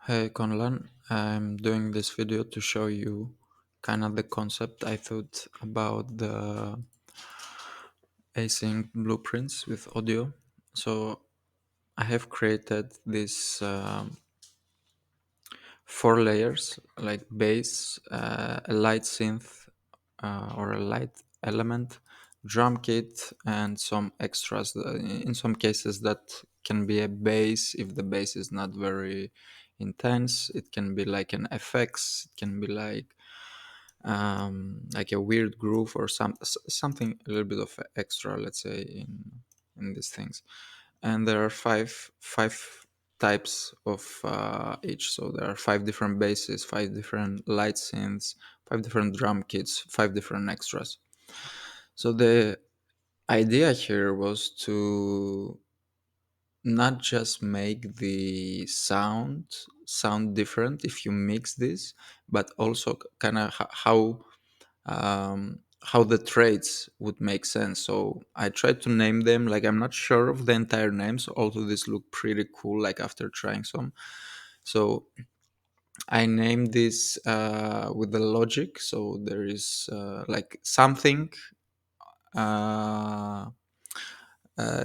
Hey Conlan, I'm doing this video to show you kind of the concept I thought about the async blueprints with audio. So I have created this four layers like bass, a light synth or a light element, drum kit, and some extras. In some cases, that can be a bass if the bass is not very intense. It can be like an FX. It can be like a weird groove or something a little bit of extra, let's say, in these things. And there are five types of each. So there are five different basses, five different light synths, five different drum kits, five different extras. So the idea here was to not just make the sound different if you mix this, but also kind of how the traits would make sense. So I tried to name them. Like I'm not sure of the entire names, although this looked pretty cool. Like after trying some, so I named this with the logic. So there is like something. Uh,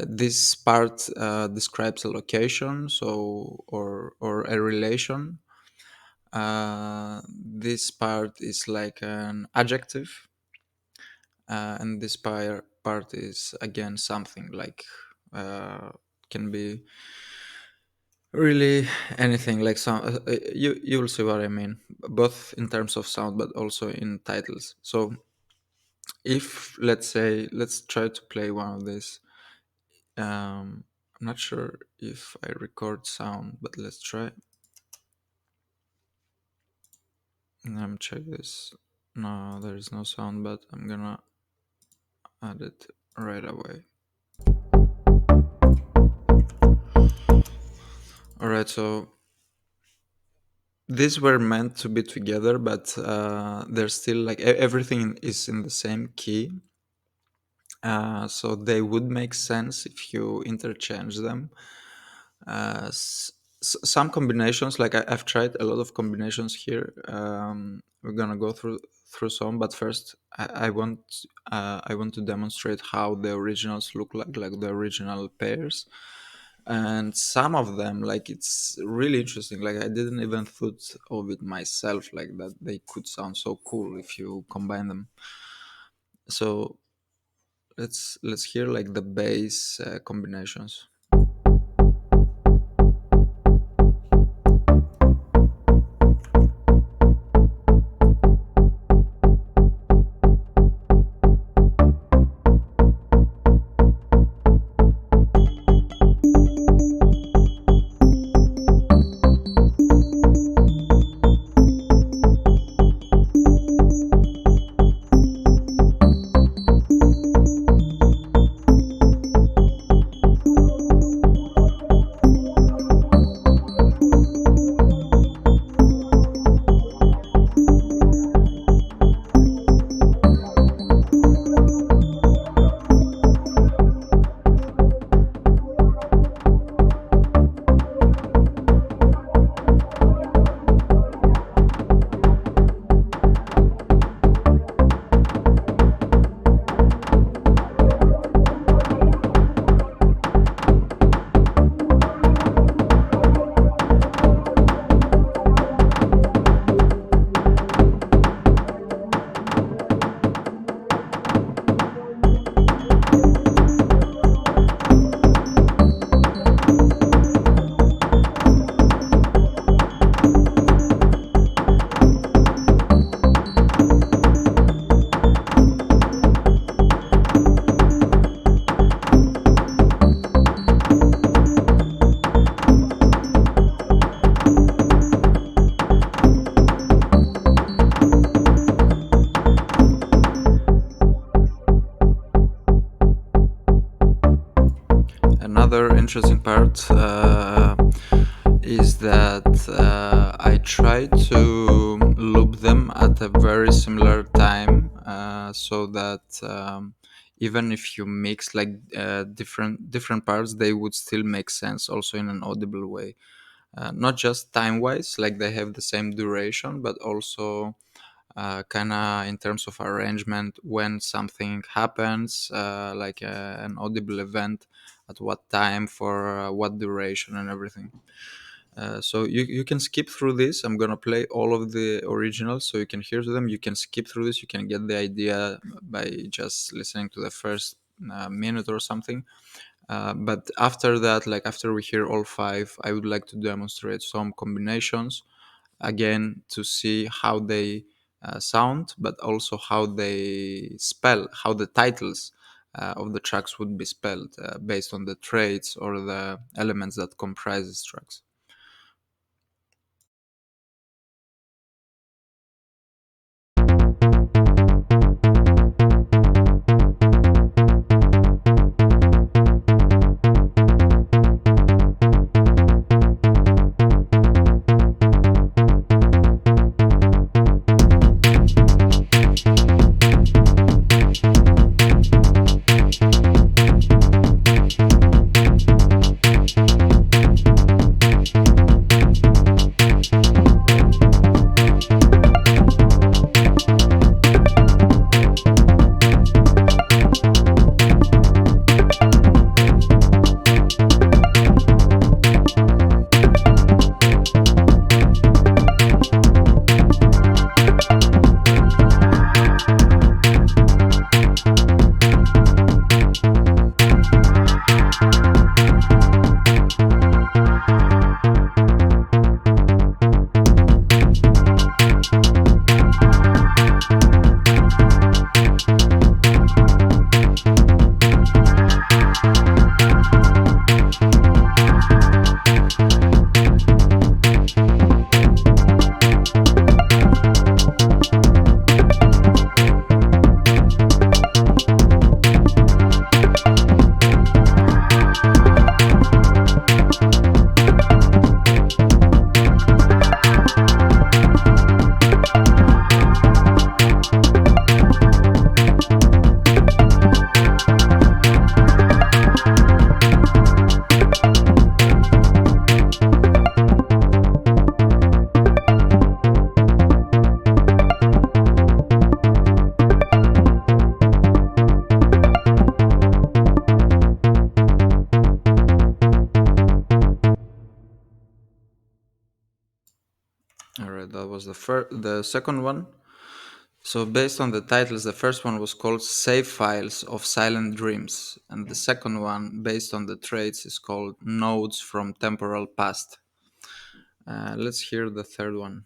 this part describes a location, so or a relation. This part is like an adjective, and this part is again something like can be really anything like some you'll see what I mean, both in terms of sound but also in titles. So if let's say let's try to play one of these. I'm not sure if I record sound, but let's try. Check this. No, there is no sound, but I'm gonna add it right away. All right, so these were meant to be together, but they're still like everything is in the same key. So they would make sense if you interchange them. Some combinations, like I've tried a lot of combinations here. We're gonna go through some, but first I want to demonstrate how the originals look like the original pairs. And some of them, like it's really interesting. Like I didn't even thought of it myself, like that they could sound so cool if you combine them. So let's hear like the bass combinations. Another interesting part is that I try to loop them at a very similar time, so that even if you mix like different parts, they would still make sense also in an audible way. not just time wise, like they have the same duration, but also kind of in terms of arrangement when something happens, like an audible event, at what time, for what duration, and everything. So you can skip through this. I'm gonna play all of the originals so you can hear them. You can skip through this. You can get the idea by just listening to the first minute or something. But after that, like after we hear all five, I would like to demonstrate some combinations again to see how they sound, but also how they spell, how the titles of the tracks would be spelled based on the traits or the elements that comprise these tracks. All right, that was the second one. So based on the titles, the first one was called Save Files of Silent Dreams, and the second one, based on the traits, is called Nodes from Temporal Past. Let's hear the third one.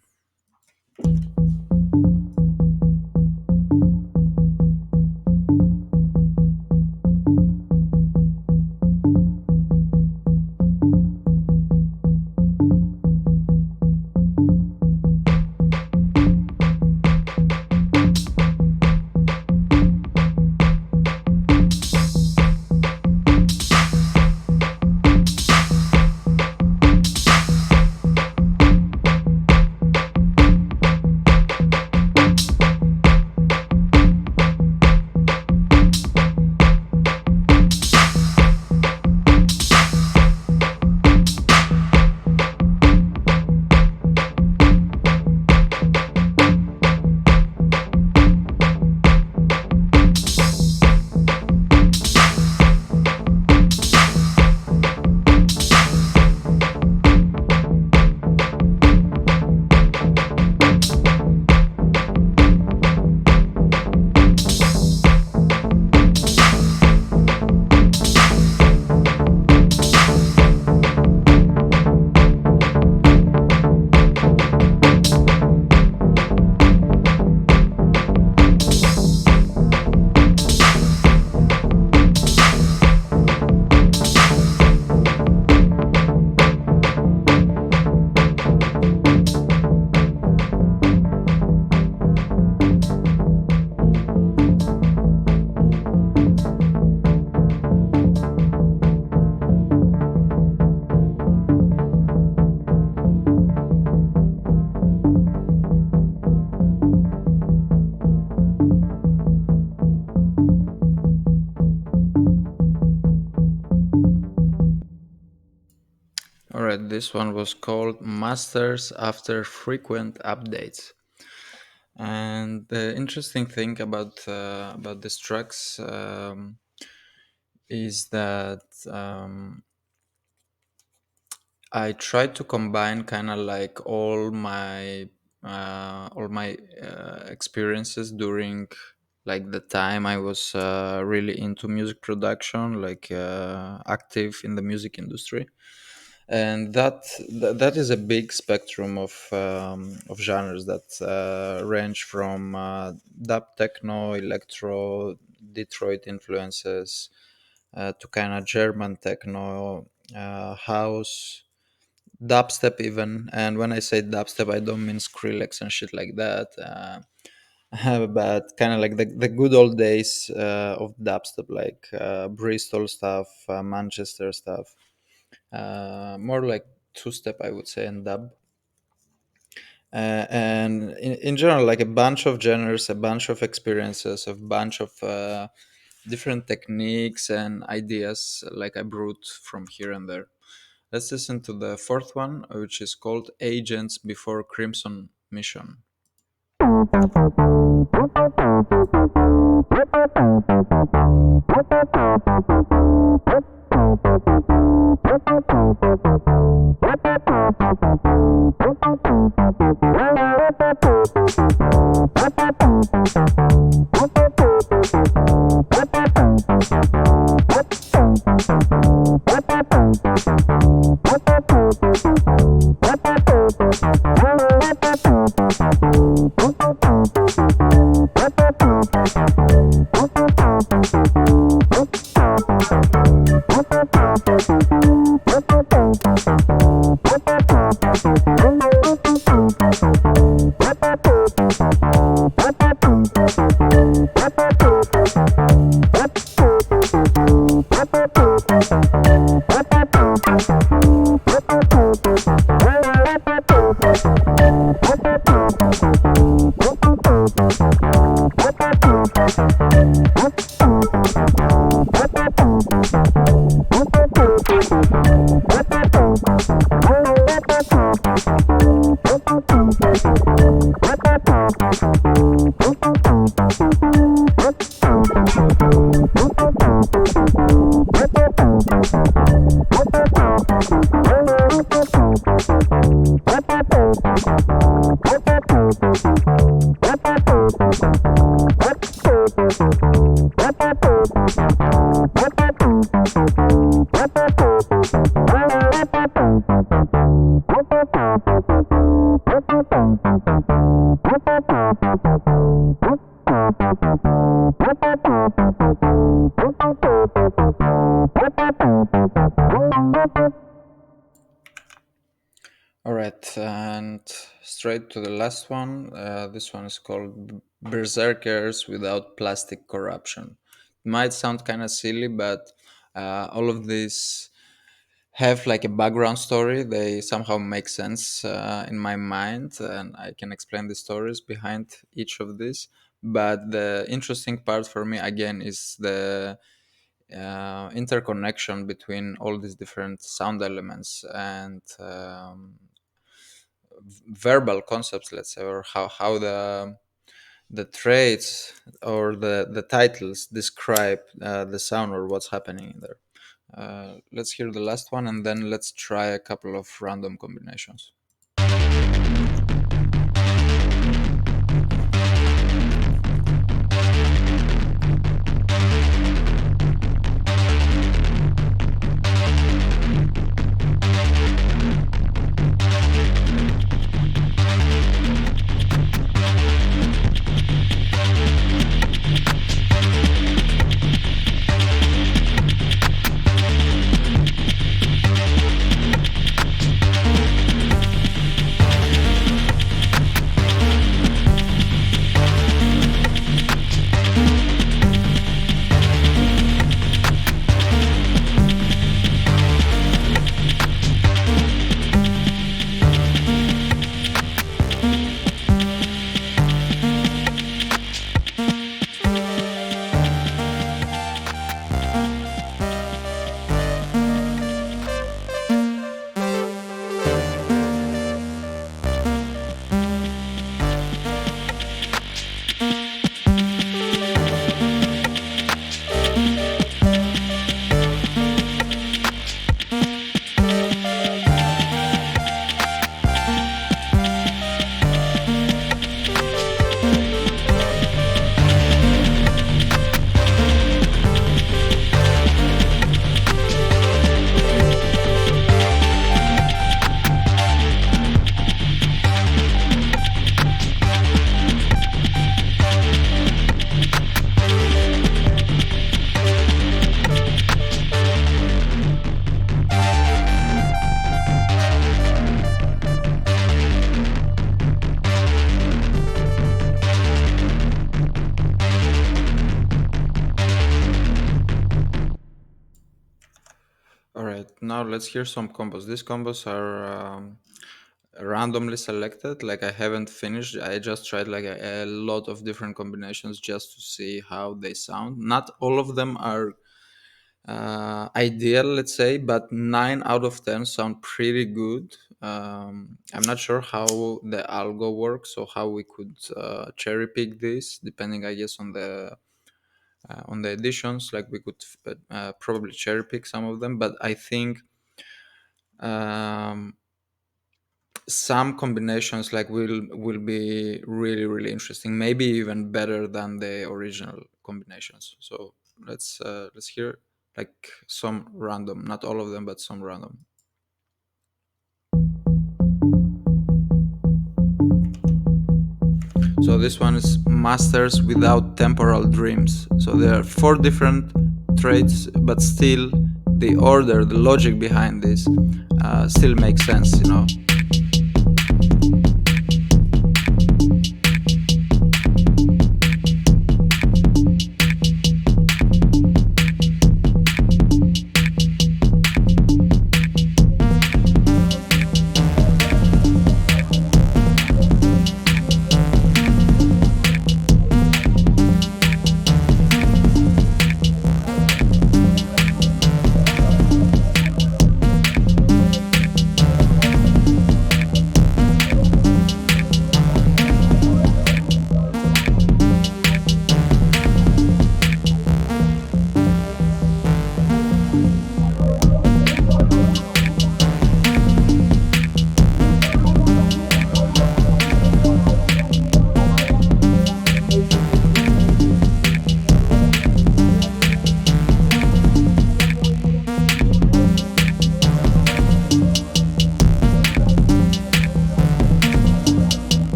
this one was called Masters After Frequent Updates. And the interesting thing about these tracks is that I tried to combine kind of like all my experiences during like the time I was really into music production, like active in the music industry, and that is a big spectrum of genres that range from dub techno, electro, Detroit influences to kind of German techno, house, dubstep even. And when I say dubstep, I don't mean Skrillex and shit like that. But kind of like the good old days of dubstep, like Bristol stuff, Manchester stuff, more like two step, I would say, and dub. And in general, like a bunch of genres, a bunch of experiences, a bunch of different techniques and ideas, like I brought from here and there. Let's listen to the fourth one, which is called Agents Before Crimson Mission. All right, and straight to the last one. This one is called Berserkers Without Plastic Corruption. It might sound kind of silly, but all of these have like a background story. They somehow make sense in my mind, and I can explain the stories behind each of these. But the interesting part for me, again, is the interconnection between all these different sound elements and verbal concepts, let's say, or how the traits or the titles describe the sound or what's happening in there. Let's hear the last one, and then let's try a couple of random combinations. now let's hear some combos. These combos are randomly selected. Like I haven't finished. I just tried like a lot of different combinations just to see how they sound. Not all of them are ideal, let's say, but 9 out of 10 sound pretty good. I'm not sure how the algo works, or how we could cherry pick this, depending, I guess, on the editions. Like we could probably cherry pick some of them, but I think um, some combinations like will be really really interesting, maybe even better than the original combinations. So let's hear like some random, not all of them, but some random. So this one is masters without temporal dreams. So there are four different traits, but still the order, the logic behind this still makes sense, you know.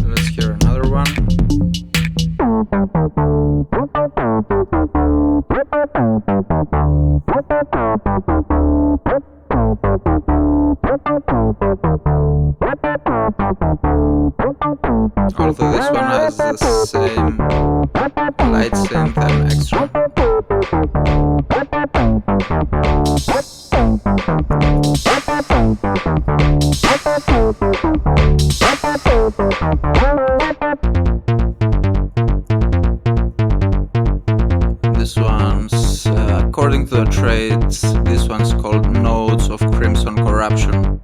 Let's hear another one. Also, this one has the same light synth and extra. This one's, according to the traits, this one's called Nodes of Crimson Corruption.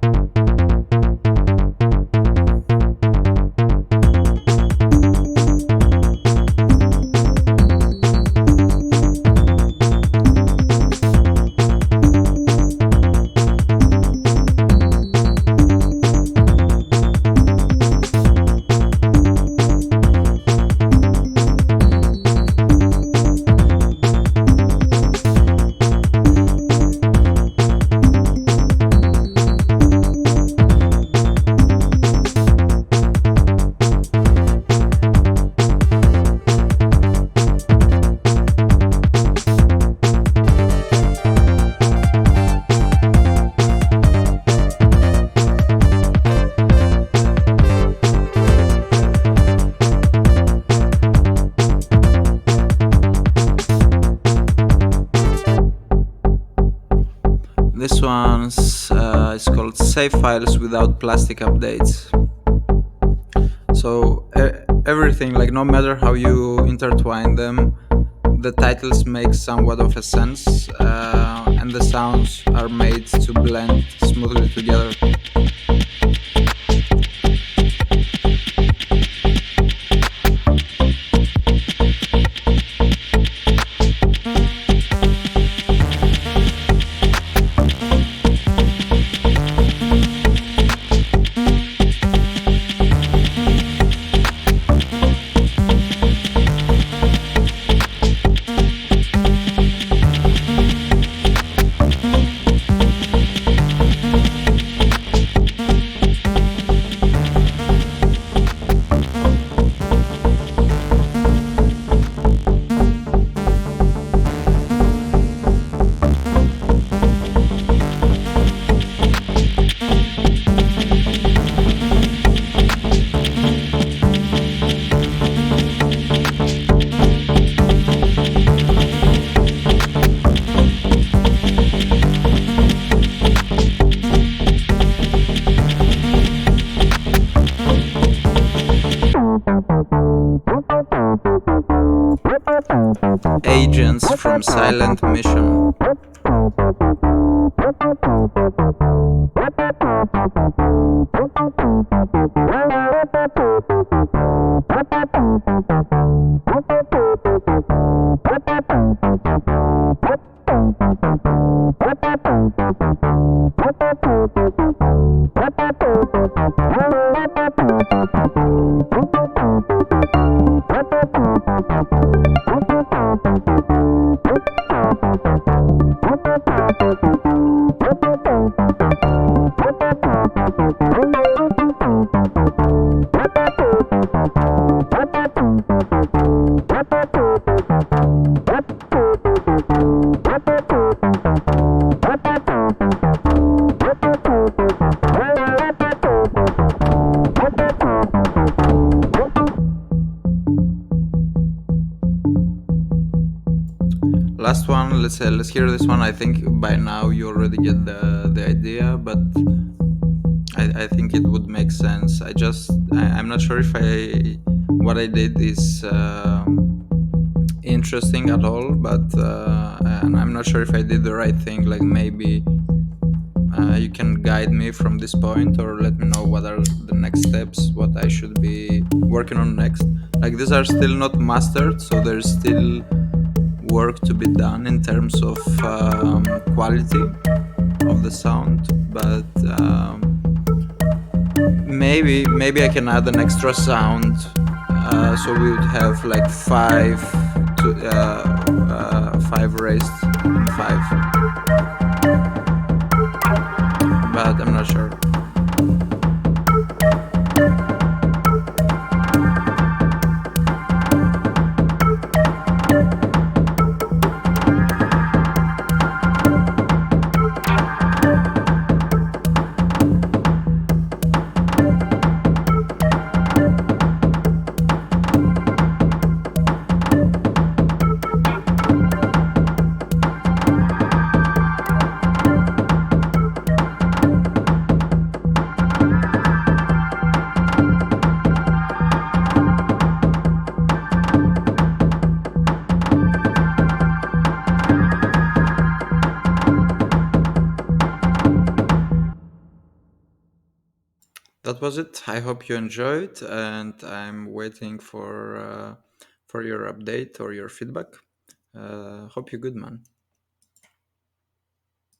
This one's is called Save Files Without Plastic Updates. So everything, like no matter how you intertwine them, the titles make somewhat of a sense, and the sounds are made to blend smoothly together. agents from Silent Mission. Last one, let's hear this one. I think by now you already get the idea, but I think it would make sense. I'm not sure if I what I did is interesting at all, but and I'm not sure if I did the right thing. Like maybe you can guide me from this point, or let me know what are the next steps, what I should be working on next. Like these are still not mastered, so there's still work to be done in terms of quality of the sound, but maybe I can add an extra sound, so we would have like five raised and five, but I'm not sure. That was it. I hope you enjoyed, and I'm waiting for your update or your feedback. Hope you're good, man.